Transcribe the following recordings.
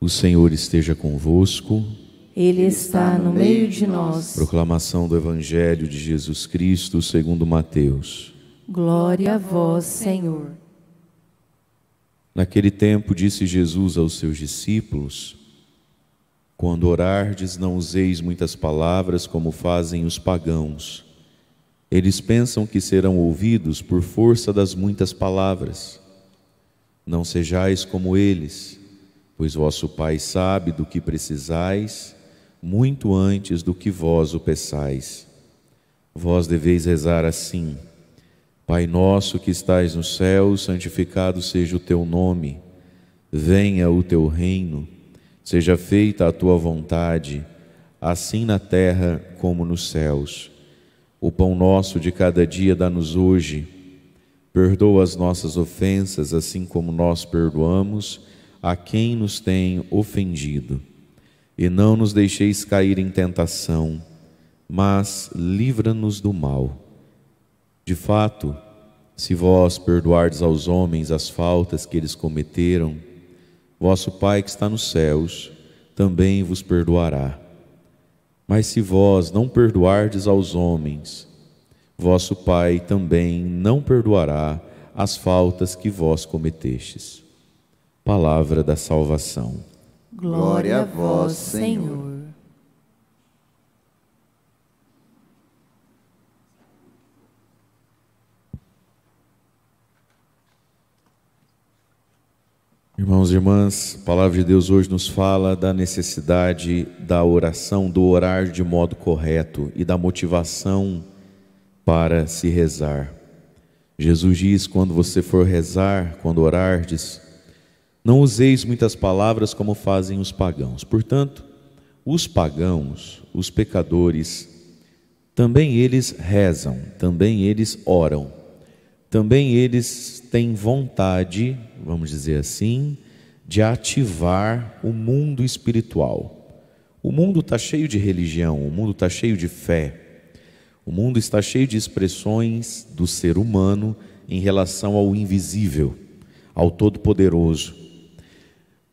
O Senhor esteja convosco. Ele está no meio de nós. Proclamação do Evangelho de Jesus Cristo segundo Mateus. Glória a vós, Senhor. Naquele tempo disse Jesus aos seus discípulos: quando orardes, não useis muitas palavras como fazem os pagãos. Eles pensam que serão ouvidos por força das muitas palavras. Não sejais como eles, pois vosso Pai sabe do que precisais, muito antes do que vós o peçais. Vós deveis rezar assim: Pai nosso que estais no céu, santificado seja o teu nome. Venha o teu reino, seja feita a tua vontade, assim na terra como nos céus. O pão nosso de cada dia dá-nos hoje. Perdoa as nossas ofensas, assim como nós perdoamos a quem nos tem ofendido. E não nos deixeis cair em tentação, mas livra-nos do mal. De fato, se vós perdoardes aos homens as faltas que eles cometeram, vosso Pai que está nos céus também vos perdoará. Mas se vós não perdoardes aos homens, vosso Pai também não perdoará as faltas que vós cometestes. Palavra da salvação. Glória a vós, Senhor. Irmãos e irmãs, a palavra de Deus hoje nos fala da necessidade da oração, do orar de modo correto e da motivação para se rezar. Jesus diz: quando você for rezar, quando orardes, não useis muitas palavras como fazem os pagãos. Portanto, os pagãos, os pecadores, também eles rezam, também eles oram, também eles têm vontade, vamos dizer assim, de ativar o mundo espiritual. O mundo está cheio de religião, o mundo está cheio de fé, o mundo está cheio de expressões do ser humano em relação ao invisível, ao Todo-Poderoso.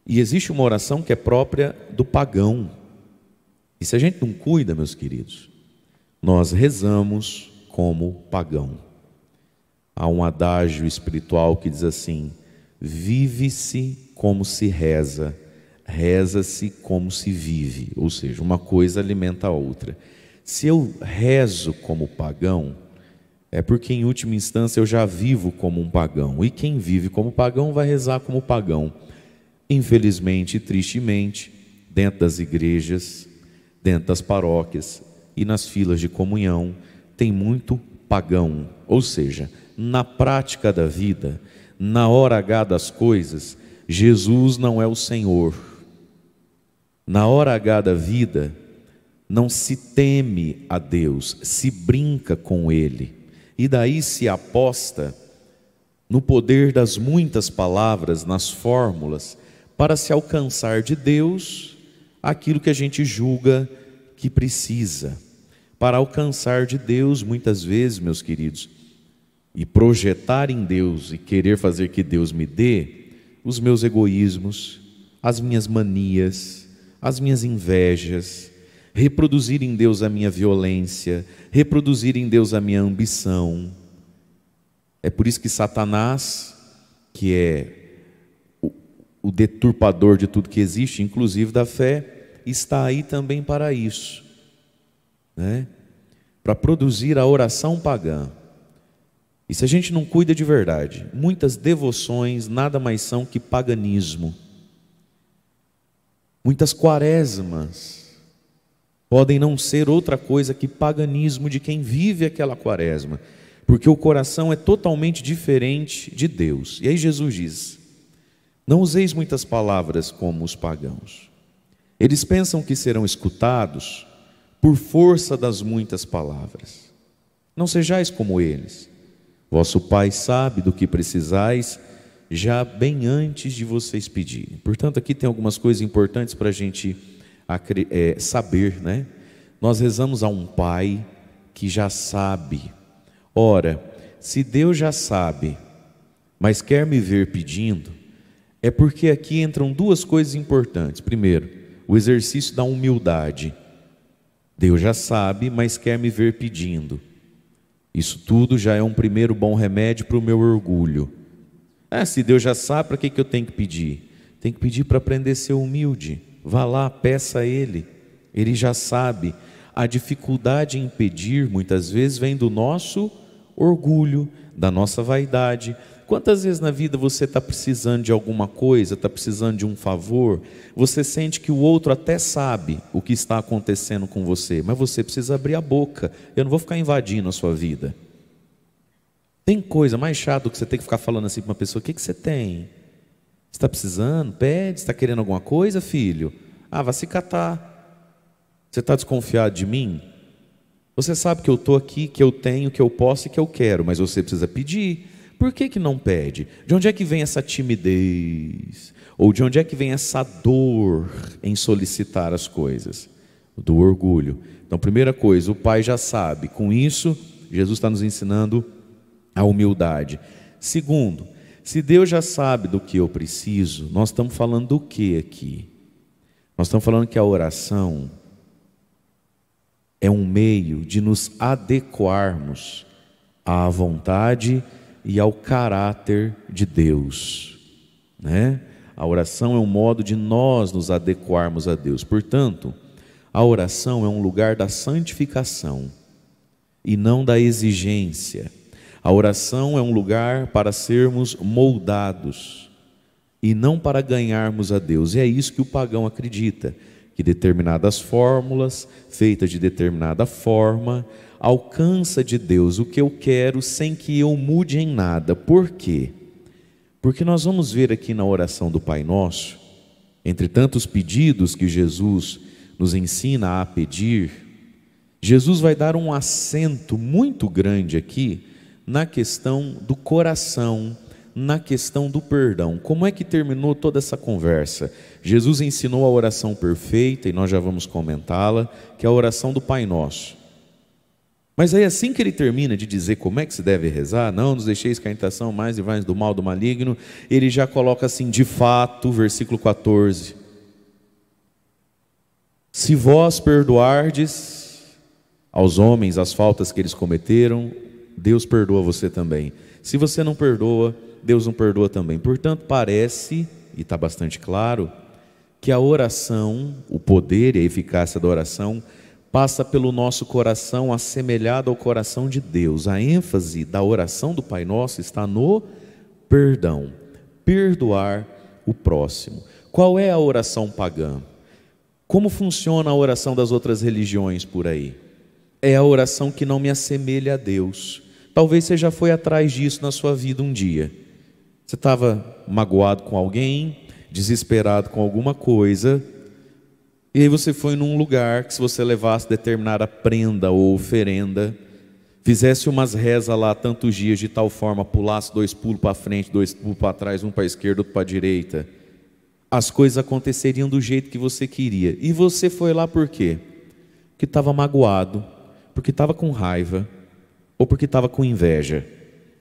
E existe uma oração que é própria do pagão. E se a gente não cuida, meus queridos, nós rezamos como pagão. Há um adágio espiritual que diz assim: vive-se como se reza, reza-se como se vive. Ou seja, uma coisa alimenta a outra. Se eu rezo como pagão, é porque em última instância eu já vivo como um pagão. E quem vive como pagão vai rezar como pagão. Infelizmente e tristemente, dentro das igrejas, dentro das paróquias e nas filas de comunhão, tem muito pagão. Ou seja, na prática da vida, na hora H das coisas, Jesus não é o Senhor. Na hora H da vida, não se teme a Deus, se brinca com Ele. E daí se aposta no poder das muitas palavras, nas fórmulas, para se alcançar de Deus aquilo que a gente julga que precisa. Para alcançar de Deus, muitas vezes, meus queridos, e projetar em Deus e querer fazer que Deus me dê os meus egoísmos, as minhas manias, as minhas invejas, reproduzir em Deus a minha violência, reproduzir em Deus a minha ambição. É por isso que Satanás, que é o deturpador de tudo que existe, inclusive da fé, está aí também para isso, né? Para produzir a oração pagã. E se a gente não cuida de verdade, muitas devoções nada mais são que paganismo. Muitas quaresmas podem não ser outra coisa que paganismo de quem vive aquela quaresma, porque o coração é totalmente diferente de Deus. E aí Jesus diz: não useis muitas palavras como os pagãos. Eles pensam que serão escutados por força das muitas palavras. Não sejais como eles. Vosso Pai sabe do que precisais, já bem antes de vocês pedirem. Portanto, aqui tem algumas coisas importantes para a gente saber, né? Nós rezamos a um Pai que já sabe. Ora, se Deus já sabe, mas quer me ver pedindo, É porque aqui entram duas coisas importantes. Primeiro, o exercício da humildade. Deus já sabe, mas quer me ver pedindo. Isso tudo já é um primeiro bom remédio para o meu orgulho. Se Deus já sabe, para que eu tenho que pedir? Tem que pedir para aprender a ser humilde. Vá lá, peça a Ele. Ele já sabe. A dificuldade em pedir, muitas vezes, vem do nosso orgulho, da nossa vaidade. Quantas vezes na vida você está precisando de alguma coisa, está precisando de um favor, você sente que o outro até sabe o que está acontecendo com você, mas você precisa abrir a boca. Eu não vou ficar invadindo a sua vida. Tem coisa mais chata do que você ter que ficar falando assim para uma pessoa: o que você tem? Você está precisando? Pede. Você está querendo alguma coisa, filho? Vai se catar. Você está desconfiado de mim? Você sabe que eu estou aqui, que eu tenho, que eu posso e que eu quero, mas você precisa pedir. Por que não pede? De onde é que vem essa timidez? Ou de onde é que vem essa dor em solicitar as coisas? Do orgulho. Então, primeira coisa, o Pai já sabe. Com isso, Jesus está nos ensinando a humildade. Segundo, se Deus já sabe do que eu preciso, nós estamos falando do que aqui? Nós estamos falando que a oração é um meio de nos adequarmos à vontade e ao caráter de Deus, né? A oração é um modo de nós nos adequarmos a Deus. Portanto, a oração é um lugar da santificação e não da exigência. A oração é um lugar para sermos moldados e não para ganharmos a Deus. E é isso que o pagão acredita, que determinadas fórmulas, feitas de determinada forma, alcança de Deus o que eu quero sem que eu mude em nada. Por quê? Porque nós vamos ver aqui na oração do Pai Nosso, entre tantos pedidos que Jesus nos ensina a pedir, Jesus vai dar um acento muito grande aqui na questão do coração, na questão do perdão. Como é que terminou toda essa conversa? Jesus ensinou a oração perfeita, e nós já vamos comentá-la, que é a oração do Pai Nosso. Mas aí, assim que ele termina de dizer como é que se deve rezar, não nos deixeis cair em tentação, mais e mais do mal, do maligno, ele já coloca assim, de fato, versículo 14: se vós perdoardes aos homens as faltas que eles cometeram, Deus perdoa você também. Se você não perdoa, Deus não perdoa também. Portanto, parece, e está bastante claro, que a oração, o poder e a eficácia da oração passa pelo nosso coração assemelhado ao coração de Deus. A ênfase da oração do Pai Nosso está no perdão, perdoar o próximo. Qual é a oração pagã? Como funciona a oração das outras religiões por aí? É a oração que não me assemelha a Deus. Talvez você já foi atrás disso na sua vida um dia. Você estava magoado com alguém, desesperado com alguma coisa, e aí você foi num lugar que, se você levasse determinada prenda ou oferenda, fizesse umas rezas lá tantos dias, de tal forma, pulasse 2 pulos para frente, 2 pulos para trás, um para a esquerda, outro para a direita, as coisas aconteceriam do jeito que você queria. E você foi lá por quê? Porque estava magoado, porque estava com raiva, ou porque estava com inveja,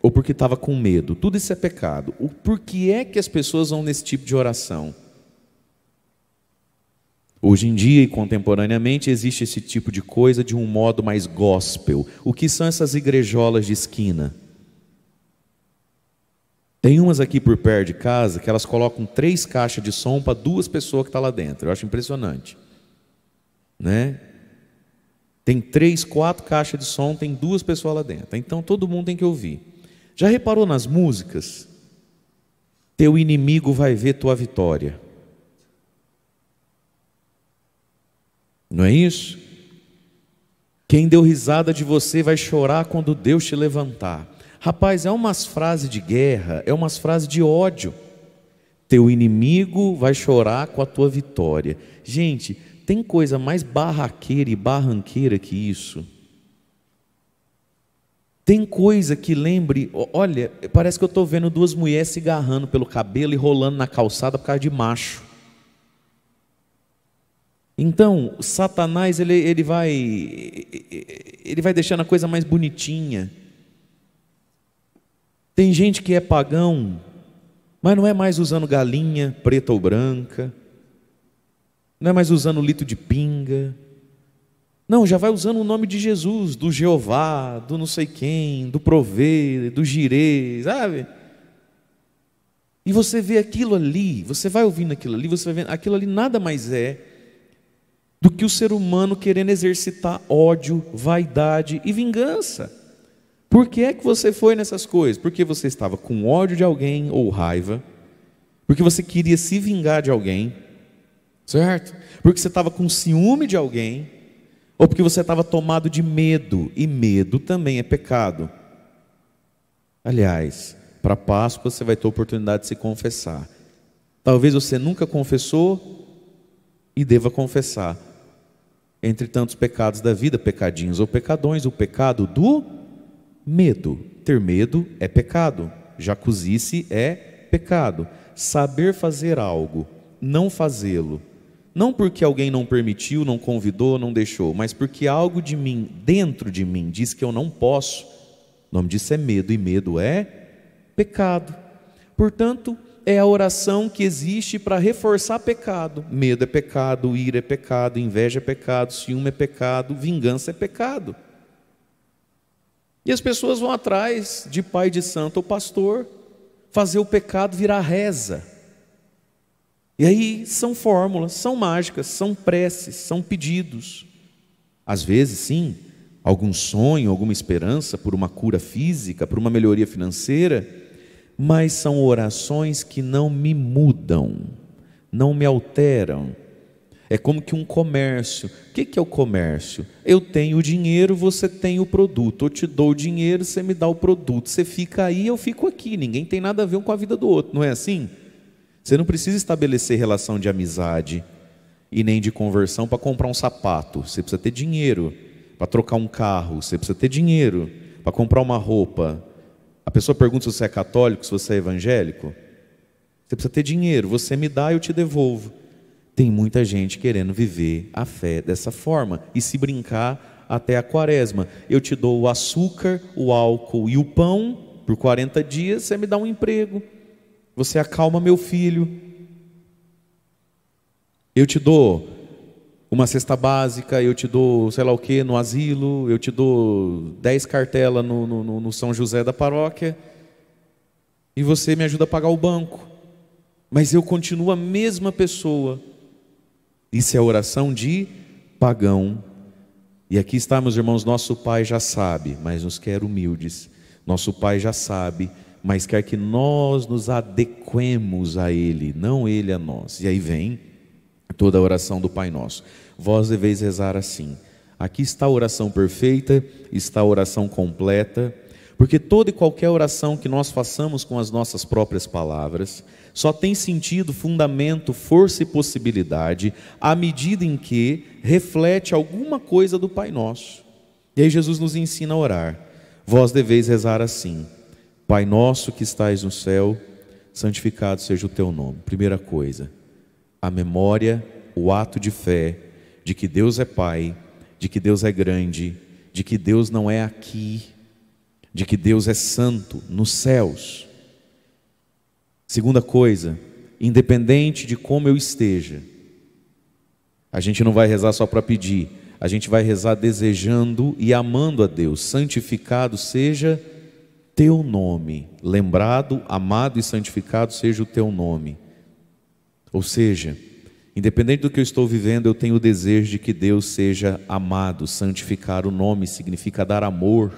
ou porque estava com medo. Tudo isso é pecado. Por que é que as pessoas vão nesse tipo de oração? Hoje em dia e contemporaneamente existe esse tipo de coisa de um modo mais gospel. O que são essas igrejolas de esquina? Tem umas aqui por perto de casa que elas colocam 3 caixas de som para 2 pessoas que estão lá dentro. Eu acho impressionante, né? Tem 3, 4 caixas de som, tem 2 pessoas lá dentro. Então todo mundo tem que ouvir. Já reparou nas músicas? Teu inimigo vai ver tua vitória. Não é isso? Quem deu risada de você vai chorar quando Deus te levantar. Rapaz, é umas frases de guerra, é umas frases de ódio. Teu inimigo vai chorar com a tua vitória. Gente, tem coisa mais barraqueira e barranqueira que isso? Tem coisa que lembre, olha, parece que eu estou vendo 2 mulheres se agarrando pelo cabelo e rolando na calçada por causa de macho. Então, Satanás, ele vai deixando a coisa mais bonitinha. Tem gente que é pagão Mas não é mais usando galinha preta ou branca, não é mais usando litro de pinga. Não, já vai usando o nome de Jesus, do Jeová, do não sei quem, do Provê, do Jirê, sabe? E você vê aquilo ali, você vai ouvindo aquilo ali, você vai vendo, aquilo ali nada mais é do que o ser humano querendo exercitar ódio, vaidade e vingança. Por que é que você foi nessas coisas? Porque você estava com ódio de alguém ou raiva, porque você queria se vingar de alguém, certo? Porque você estava com ciúme de alguém, ou porque você estava tomado de medo, e medo também é pecado. Aliás, para Páscoa você vai ter a oportunidade de se confessar. Talvez você nunca confessou e deva confessar. Entre tantos pecados da vida, pecadinhos ou pecadões, o pecado do medo. Ter medo é pecado. Jacuzice é pecado. Saber fazer algo, não fazê-lo, não porque alguém não permitiu, não convidou, não deixou, mas porque algo de mim, dentro de mim, diz que eu não posso. O nome disso é medo, e medo é pecado. Portanto, é a oração que existe para reforçar pecado. Medo é pecado, ira é pecado, inveja é pecado, ciúme é pecado, vingança é pecado. E as pessoas vão atrás de pai de santo ou pastor, fazer o pecado virar reza. E aí são fórmulas, são mágicas, são preces, são pedidos. Às vezes sim, algum sonho, alguma esperança por uma cura física, por uma melhoria financeira, mas são orações que não me mudam, não me alteram. É como que um comércio. O que é o comércio? Eu tenho o dinheiro, você tem o produto. Eu te dou o dinheiro, você me dá o produto. Você fica aí, eu fico aqui. Ninguém tem nada a ver com a vida do outro, não é assim? Você não precisa estabelecer relação de amizade e nem de conversão para comprar um sapato. Você precisa ter dinheiro. Para trocar um carro, você precisa ter dinheiro. Para comprar uma roupa. A pessoa pergunta se você é católico, se você é evangélico. Você precisa ter dinheiro, você me dá, eu te devolvo. Tem muita gente querendo viver a fé dessa forma e se brincar até a quaresma. Eu te dou o açúcar, o álcool e o pão por 40 dias, você me dá um emprego. Você acalma meu filho. Eu te dou uma cesta básica, eu te dou sei lá o que no asilo, eu te dou 10 cartelas no São José da paróquia, e você me ajuda a pagar o banco, mas eu continuo a mesma pessoa. Isso é oração de pagão. E aqui está, meus irmãos, nosso Pai já sabe, mas nos quer humildes. Nosso Pai já sabe, mas quer que nós nos adequemos a Ele, não Ele a nós. E aí vem toda a oração do Pai Nosso. Vós deveis rezar assim. Aqui está a oração perfeita, está a oração completa, porque toda e qualquer oração que nós façamos com as nossas próprias palavras só tem sentido, fundamento, força e possibilidade à medida em que reflete alguma coisa do Pai Nosso. E aí Jesus nos ensina a orar. Vós deveis rezar assim: Pai nosso que estais no céu, santificado seja o teu nome. Primeira coisa, a memória, o ato de fé de que Deus é Pai, de que Deus é grande, de que Deus não é aqui, de que Deus é santo nos céus. Segunda coisa, independente de como eu esteja, a gente não vai rezar só para pedir, a gente vai rezar desejando e amando a Deus. Santificado seja teu nome, lembrado, amado e santificado seja o teu nome. Ou seja, independente do que eu estou vivendo, eu tenho o desejo de que Deus seja amado. Santificar o nome significa dar amor.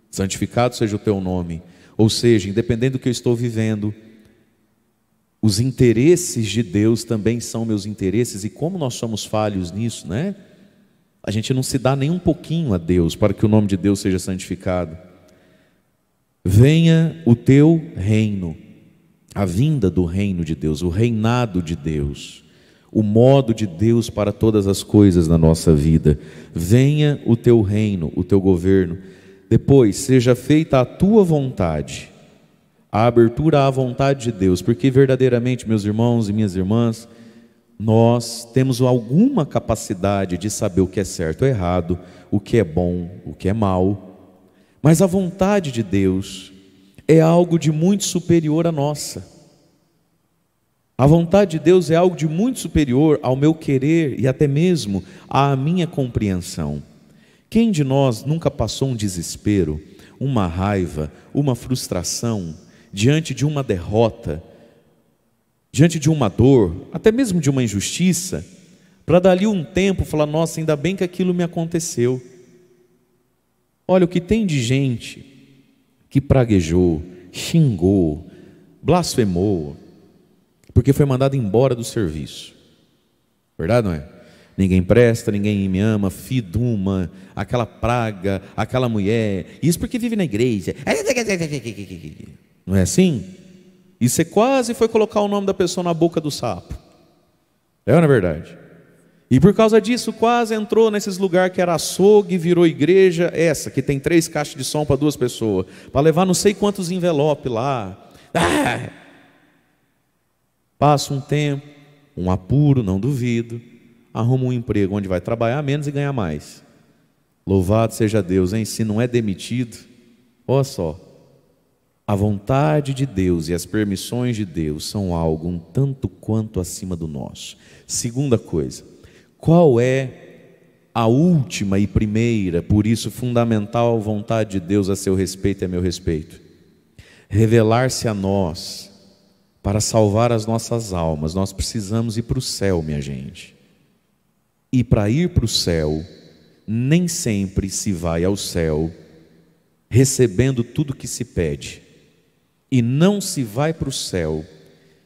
Santificado seja o teu nome. Ou seja, independente do que eu estou vivendo, os interesses de Deus também são meus interesses. E como nós somos falhos nisso, né? A gente não se dá nem um pouquinho a Deus para que o nome de Deus seja santificado. Venha o teu reino, a vinda do reino de Deus, o reinado de Deus, o modo de Deus para todas as coisas na nossa vida. Venha o teu reino, o teu governo. Depois, seja feita a tua vontade, a abertura à vontade de Deus, porque verdadeiramente, meus irmãos e minhas irmãs, nós temos alguma capacidade de saber o que é certo ou errado, o que é bom, o que é mal, mas a vontade de Deus é algo de muito superior à nossa. A vontade de Deus é algo de muito superior ao meu querer e até mesmo à minha compreensão. Quem de nós nunca passou um desespero, uma raiva, uma frustração, diante de uma derrota, diante de uma dor, até mesmo de uma injustiça, para dali um tempo falar, nossa, ainda bem que aquilo me aconteceu. Olha, o que tem de gente que praguejou, xingou, blasfemou, porque foi mandado embora do serviço. Verdade, não é? Ninguém presta, ninguém me ama, fiduma, aquela praga, aquela mulher, isso porque vive na igreja. Não é assim? E você quase foi colocar o nome da pessoa na boca do sapo. É ou não é verdade? E por causa disso quase entrou nesses lugares que era açougue, virou igreja, essa que tem 3 caixas de som para 2 pessoas, para levar não sei quantos envelopes lá. Passa um tempo, um apuro, não duvido, arruma um emprego onde vai trabalhar menos e ganhar mais. Louvado seja Deus, hein? Se não é demitido, olha só, a vontade de Deus e as permissões de Deus são algo um tanto quanto acima do nosso. Segunda coisa, qual é a última e primeira, por isso fundamental vontade de Deus a seu respeito e a meu respeito? Revelar-se a nós para salvar as nossas almas. Nós precisamos ir para o céu, minha gente. E para ir para o céu, nem sempre se vai ao céu recebendo tudo que se pede. E não se vai para o céu,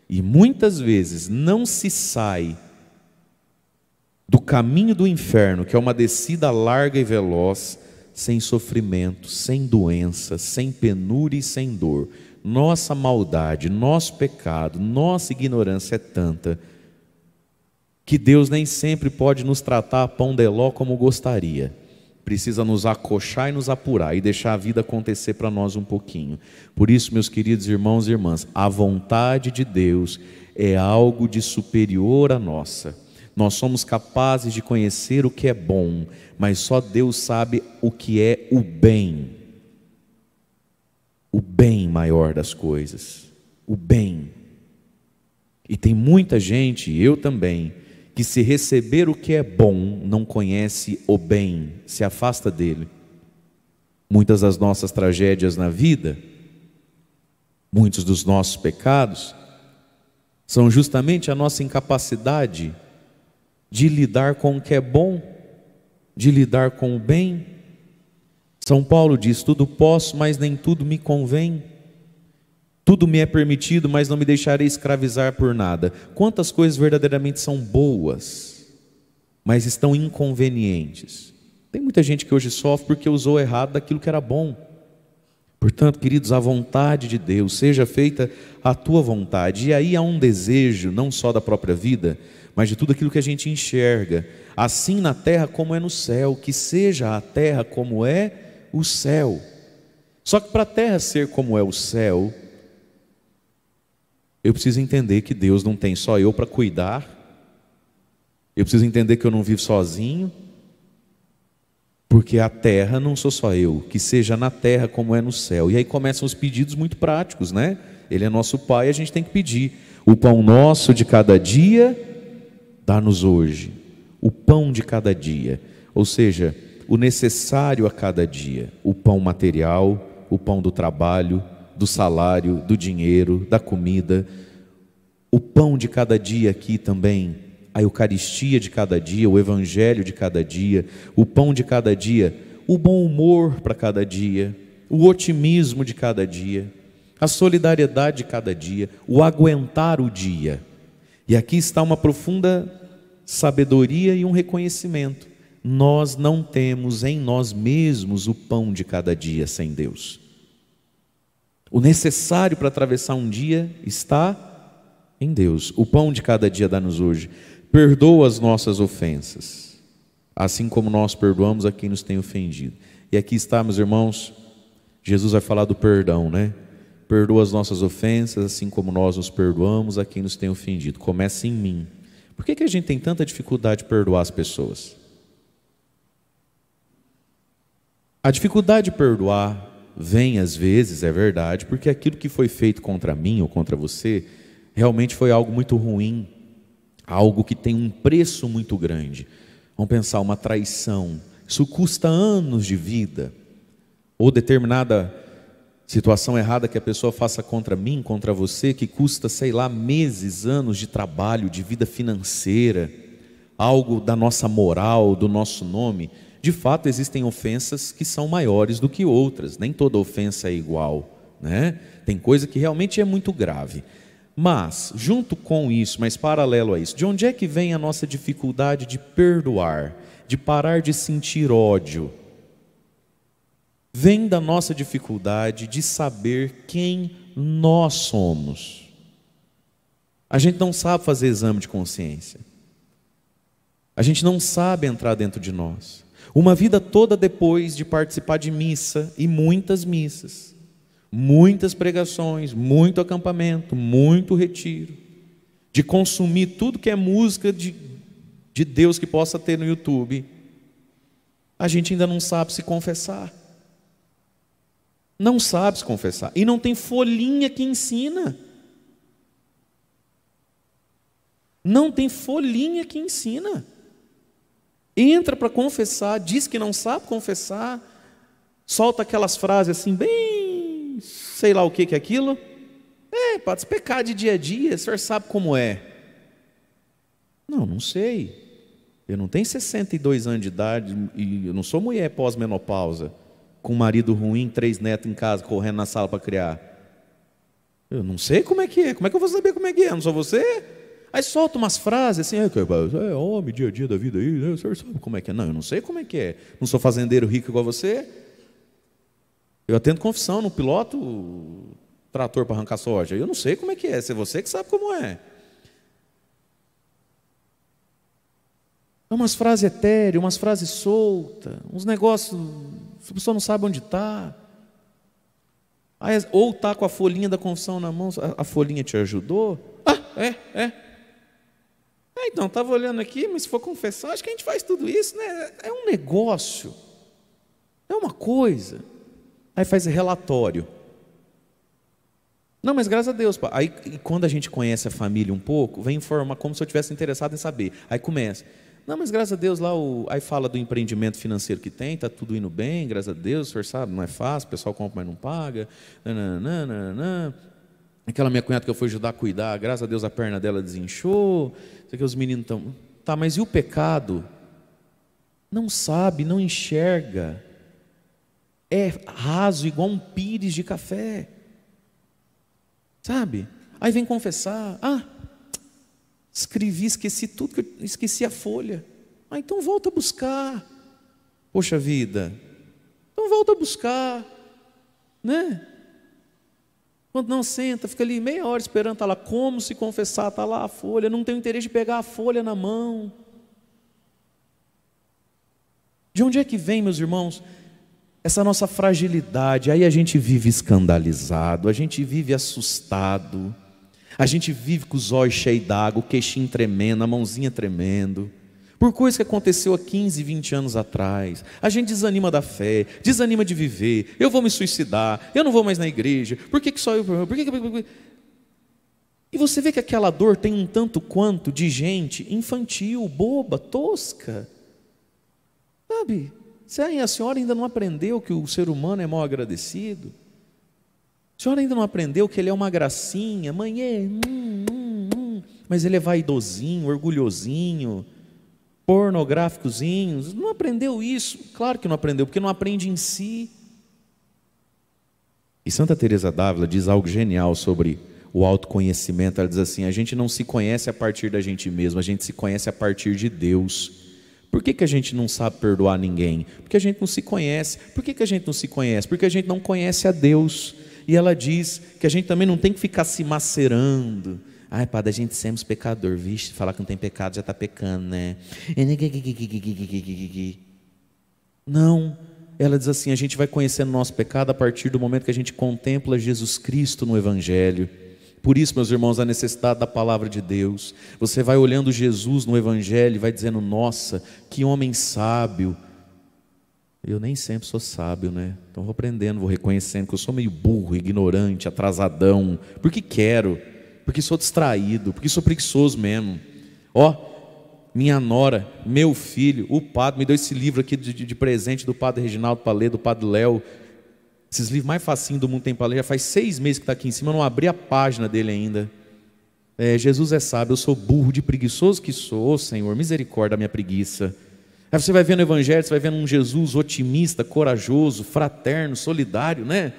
e muitas vezes não se sai do caminho do inferno, que é uma descida larga e veloz, sem sofrimento, sem doença, sem penúria e sem dor. Nossa maldade, nosso pecado, nossa ignorância é tanta que Deus nem sempre pode nos tratar a pão de ló como gostaria. Precisa nos acochar e nos apurar e deixar a vida acontecer para nós um pouquinho. Por isso, meus queridos irmãos e irmãs, a vontade de Deus é algo de superior à nossa. Nós somos capazes de conhecer o que é bom, mas só Deus sabe o que é o bem maior das coisas, o bem. E tem muita gente, eu também, que se receber o que é bom, não conhece o bem, se afasta dele. Muitas das nossas tragédias na vida, muitos dos nossos pecados, são justamente a nossa incapacidade de lidar com o que é bom, de lidar com o bem. São Paulo diz, tudo posso, mas nem tudo me convém. Tudo me é permitido, mas não me deixarei escravizar por nada. Quantas coisas verdadeiramente são boas, mas estão inconvenientes. Tem muita gente que hoje sofre porque usou errado daquilo que era bom. Portanto, queridos, a vontade de Deus, seja feita a tua vontade. E aí há um desejo, não só da própria vida, mas de tudo aquilo que a gente enxerga. Assim na terra como é no céu, que seja a terra como é o céu. Só que para a terra ser como é o céu, eu preciso entender que Deus não tem só eu para cuidar. Eu preciso entender que eu não vivo sozinho. Porque a terra não sou só eu, que seja na terra como é no céu. E aí começam os pedidos muito práticos, né? Ele é nosso Pai, a gente tem que pedir. O pão nosso de cada dia, dá-nos hoje. O pão de cada dia. Ou seja, o necessário a cada dia. O pão material, o pão do trabalho, do salário, do dinheiro, da comida. O pão de cada dia aqui também. A Eucaristia de cada dia, o Evangelho de cada dia, o pão de cada dia, o bom humor para cada dia, o otimismo de cada dia, a solidariedade de cada dia, o aguentar o dia. E aqui está uma profunda sabedoria e um reconhecimento. Nós não temos em nós mesmos o pão de cada dia sem Deus. O necessário para atravessar um dia está em Deus. O pão de cada dia dá-nos hoje. Perdoa as nossas ofensas, assim como nós perdoamos a quem nos tem ofendido. E aqui está, meus irmãos, Jesus vai falar do perdão, né? Perdoa as nossas ofensas, assim como nós nos perdoamos a quem nos tem ofendido. Começa em mim. Por que a gente tem tanta dificuldade de perdoar as pessoas? A dificuldade de perdoar vem às vezes, é verdade, porque aquilo que foi feito contra mim ou contra você realmente foi algo muito ruim, algo que tem um preço muito grande. Vamos pensar, uma traição, isso custa anos de vida, ou determinada situação errada que a pessoa faça contra mim, contra você, que custa, sei lá, meses, anos de trabalho, de vida financeira, algo da nossa moral, do nosso nome. De fato, existem ofensas que são maiores do que outras, nem toda ofensa é igual, né? Tem coisa que realmente é muito grave. Mas, junto com isso, mas paralelo a isso, de onde é que vem a nossa dificuldade de perdoar, de parar de sentir ódio? Vem da nossa dificuldade de saber quem nós somos. A gente não sabe fazer exame de consciência. A gente não sabe entrar dentro de nós. Uma vida toda depois de participar de missa, e muitas missas, muitas pregações, muito acampamento, muito retiro, de consumir tudo que é música de Deus que possa ter no YouTube, a gente ainda não sabe se confessar. Não sabe se confessar. E não tem folhinha que ensina. Não tem folhinha que ensina. Entra para confessar, diz que não sabe confessar, solta aquelas frases assim, bem, sei lá o que é aquilo. Pode se pecar de dia a dia, o senhor sabe como é. Não sei. Eu não tenho 62 anos de idade e eu não sou mulher pós-menopausa, com um marido ruim, 3 netos em casa, correndo na sala para criar. Eu não sei como é que é. Como é que eu vou saber como é que é? Não sou você? Aí solta umas frases assim, homem, dia a dia da vida aí, né? O senhor sabe como é que é? Não, eu não sei como é que é. Não sou fazendeiro rico igual você. Eu atendo confissão, não piloto trator para arrancar soja. Eu não sei como é que é. É você que sabe como é. Umas frases etéreas, umas frases soltas, uns negócios, a pessoa não sabe onde está. Ou está com a folhinha da confissão na mão, a folhinha te ajudou? Então, estava olhando aqui, mas se for confessar, acho que a gente faz tudo isso, né? É um negócio, é uma coisa. Aí faz relatório. Não, mas graças a Deus, pá. Aí quando a gente conhece a família um pouco, vem informar como se eu tivesse interessado em saber. Aí começa. Não, mas graças a Deus lá, aí fala do empreendimento financeiro que tem, está tudo indo bem, graças a Deus, o senhor sabe, não é fácil, o pessoal compra, mas não paga. Aquela minha cunhada que eu fui ajudar a cuidar, graças a Deus a perna dela desinchou. Isso aqui os meninos estão. Tá, mas e o pecado? Não sabe, não enxerga. É raso, igual um pires de café. Sabe? Aí vem confessar. Esqueci tudo, esqueci a folha. Então volta a buscar. Poxa vida. Então volta a buscar. Né? Quando não senta, fica ali meia hora esperando, está lá, como se confessar, está lá a folha, não tem o interesse de pegar a folha na mão. De onde é que vem, meus irmãos, essa nossa fragilidade? Aí a gente vive escandalizado, a gente vive assustado, a gente vive com os olhos cheios d'água, o queixinho tremendo, a mãozinha tremendo, por coisa que aconteceu há 15, 20 anos atrás. A gente desanima da fé, desanima de viver. Eu vou me suicidar, eu não vou mais na igreja. Por que só eu? Por que... E você vê que aquela dor tem um tanto quanto de gente infantil, boba, tosca. Sabe? A senhora ainda não aprendeu que o ser humano é mal agradecido? A senhora ainda não aprendeu que ele é uma gracinha? Mãe, mas ele é vaidosinho, orgulhosinho, pornográficozinhos. Não aprendeu isso? Claro que não aprendeu, porque não aprende em si. E Santa Teresa d'Ávila diz algo genial sobre o autoconhecimento. Ela diz assim: a gente não se conhece a partir da gente mesmo, a gente se conhece a partir de Deus. Por que a gente não sabe perdoar ninguém? Porque a gente não se conhece. Por que a gente não se conhece? Porque a gente não conhece a Deus. E ela diz que a gente também não tem que ficar se macerando. Ai, padre, a gente sempre é pecador, vixe, falar que não tem pecado já está pecando, né? Não, ela diz assim: a gente vai conhecendo o nosso pecado a partir do momento que a gente contempla Jesus Cristo no Evangelho. Por isso, meus irmãos, a necessidade da palavra de Deus. Você vai olhando Jesus no Evangelho e vai dizendo: nossa, que homem sábio. Eu nem sempre sou sábio, né? Então vou aprendendo, vou reconhecendo que eu sou meio burro, ignorante, atrasadão, porque quero. porque sou distraído, porque sou preguiçoso mesmo. Ó, minha nora, meu filho, o padre me deu esse livro aqui de presente do padre Reginaldo para ler, do padre Léo. Esses livros mais facinhos do mundo tem para ler. Já faz 6 meses que está aqui em cima, eu não abri a página dele ainda. Jesus é sábio, eu sou burro de preguiçoso que sou, Senhor, misericórdia da minha preguiça. Aí você vai vendo o Evangelho, você vai vendo um Jesus otimista, corajoso, fraterno, solidário, né?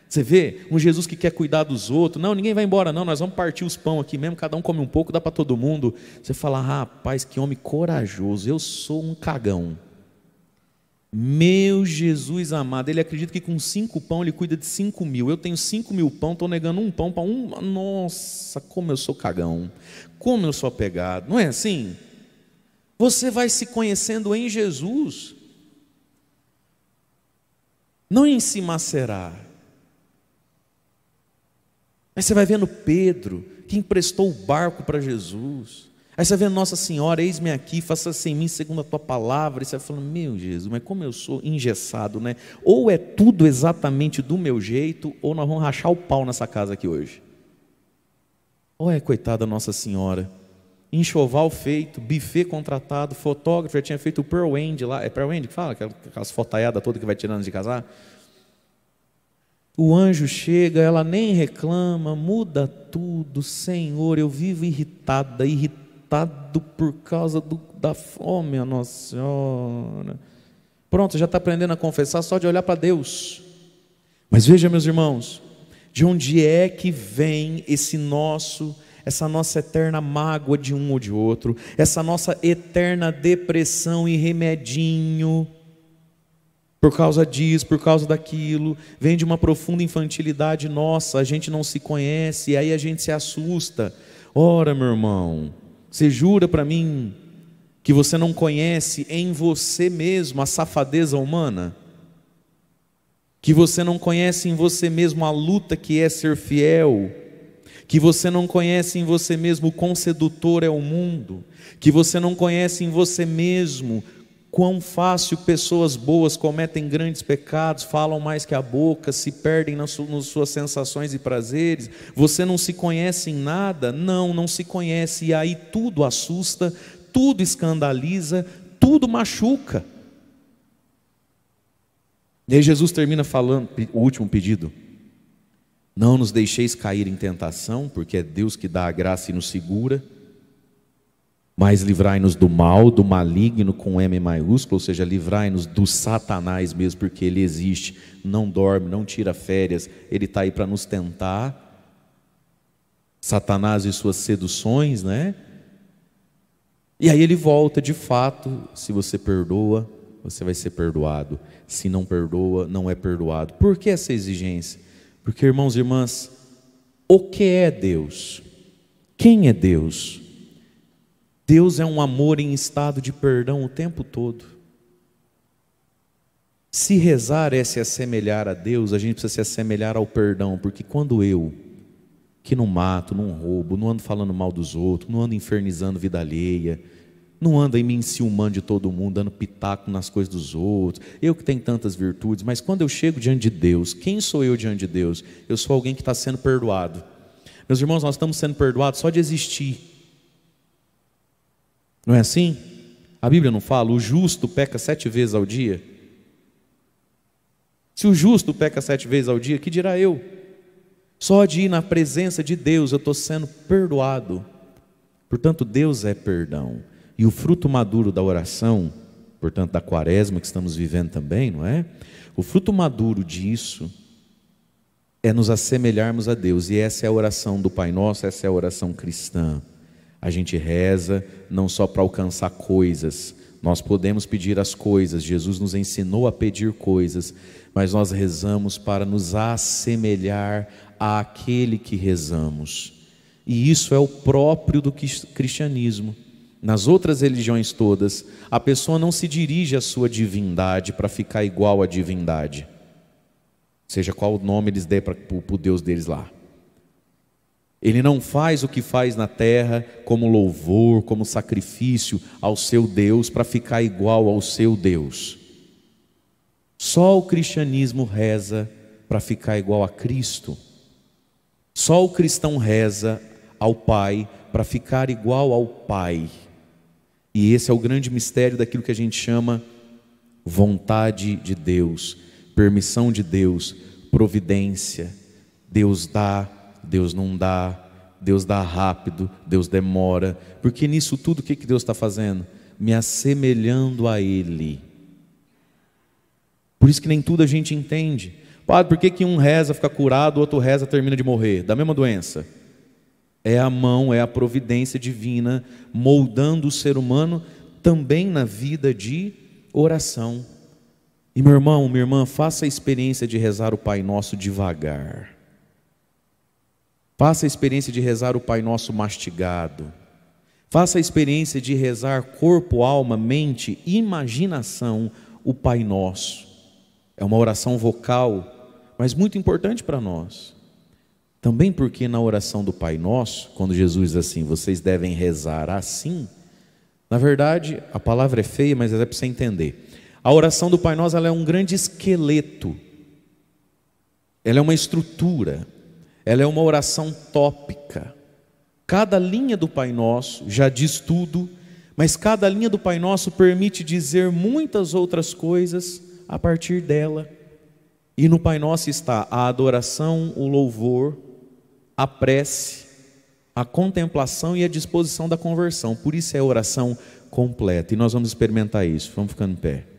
Você vê um Jesus que quer cuidar dos outros. Não, ninguém vai embora não, nós vamos partir os pão aqui mesmo, cada um come um pouco, dá para todo mundo. Você fala, rapaz, que homem corajoso, eu sou um cagão. Meu Jesus amado, ele acredita que com 5 pão ele cuida de 5.000. Eu tenho 5.000 pão, estou negando um pão para um. Nossa, como eu sou cagão, como eu sou apegado. Não é assim? Você vai se conhecendo em Jesus, não em se macerar. Aí você vai vendo Pedro, que emprestou o barco para Jesus. Aí você vai vendo Nossa Senhora, eis-me aqui, faça-se em mim segundo a tua palavra. E você vai falando, meu Jesus, mas como eu sou engessado, né? Ou é tudo exatamente do meu jeito, ou nós vamos rachar o pau nessa casa aqui hoje. Ou é coitada Nossa Senhora, enxoval feito, buffet contratado, fotógrafo, já tinha feito o Pearl End lá. É Pearl End que fala? Aquelas fotaiadas todas que vai tirando de casar. O anjo chega, ela nem reclama, muda tudo. Senhor, eu vivo irritado por causa da fome, a Nossa Senhora. Pronto, já está aprendendo a confessar só de olhar para Deus. Mas veja, meus irmãos, de onde é que vem essa nossa eterna mágoa de um ou de outro, essa nossa eterna depressão e remedinho, por causa disso, por causa daquilo? Vem de uma profunda infantilidade nossa, a gente não se conhece, e aí a gente se assusta. Ora, meu irmão, você jura para mim que você não conhece em você mesmo a safadeza humana? Que você não conhece em você mesmo a luta que é ser fiel? Que você não conhece em você mesmo o quão sedutor é o mundo? Que você não conhece em você mesmo quão fácil pessoas boas cometem grandes pecados, falam mais que a boca, se perdem nas suas sensações e prazeres? Você não se conhece em nada? Não se conhece, e aí tudo assusta, tudo escandaliza, tudo machuca. E aí Jesus termina falando, o último pedido: não nos deixeis cair em tentação, porque é Deus que dá a graça e nos segura, mas livrai-nos do mal, do maligno com M maiúsculo, ou seja, livrai-nos do Satanás mesmo, porque ele existe, não dorme, não tira férias, ele está aí para nos tentar. Satanás e suas seduções, né? E aí ele volta, de fato, se você perdoa, você vai ser perdoado, se não perdoa, não é perdoado. Por que essa exigência? Porque, irmãos e irmãs, o que é Deus? Quem é Deus? Deus é um amor em estado de perdão o tempo todo. Se rezar é se assemelhar a Deus, a gente precisa se assemelhar ao perdão, porque quando eu, que não mato, não roubo, não ando falando mal dos outros, não ando infernizando vida alheia, não ando aí me enciumando de todo mundo, dando pitaco nas coisas dos outros, eu que tenho tantas virtudes, mas quando eu chego diante de Deus, quem sou eu diante de Deus? Eu sou alguém que está sendo perdoado. Meus irmãos, nós estamos sendo perdoados só de existir. Não é assim? A Bíblia não fala, o justo peca 7 vezes ao dia? Se o justo peca 7 vezes ao dia, que dirá eu? Só de ir na presença de Deus eu estou sendo perdoado. Portanto, Deus é perdão. E o fruto maduro da oração, portanto da quaresma que estamos vivendo também, não é? O fruto maduro disso é nos assemelharmos a Deus. E essa é a oração do Pai Nosso, essa é a oração cristã. A gente reza não só para alcançar coisas, nós podemos pedir as coisas, Jesus nos ensinou a pedir coisas, mas nós rezamos para nos assemelhar àquele que rezamos. E isso é o próprio do cristianismo. Nas outras religiões todas, a pessoa não se dirige à sua divindade para ficar igual à divindade, seja qual o nome eles dêem para o Deus deles lá. Ele não faz o que faz na terra como louvor, como sacrifício ao seu Deus para ficar igual ao seu Deus. Só o cristianismo reza para ficar igual a Cristo. Só o cristão reza ao Pai, para ficar igual ao Pai. E esse é o grande mistério daquilo que a gente chama vontade de Deus, permissão de Deus, providência. Deus dá, Deus não dá, Deus dá rápido, Deus demora. Porque nisso tudo o que Deus está fazendo? Me assemelhando a Ele. Por isso que nem tudo a gente entende. Padre, por que um reza, fica curado, o outro reza, termina de morrer? Da mesma doença. É a mão, é a providência divina moldando o ser humano também na vida de oração. E meu irmão, minha irmã, faça a experiência de rezar o Pai Nosso devagar. Faça a experiência de rezar o Pai Nosso mastigado. Faça a experiência de rezar corpo, alma, mente, imaginação o Pai Nosso. É uma oração vocal, mas muito importante para nós. Também porque na oração do Pai Nosso, quando Jesus diz assim, vocês devem rezar assim, na verdade, a palavra é feia, mas é para você entender. A oração do Pai Nosso, ela é um grande esqueleto. Ela é uma estrutura. Ela é uma oração tópica. Cada linha do Pai Nosso já diz tudo, mas cada linha do Pai Nosso permite dizer muitas outras coisas a partir dela. E no Pai Nosso está a adoração, o louvor, a prece, a contemplação e a disposição da conversão. Por isso é a oração completa. E nós vamos experimentar isso. Vamos ficando em pé.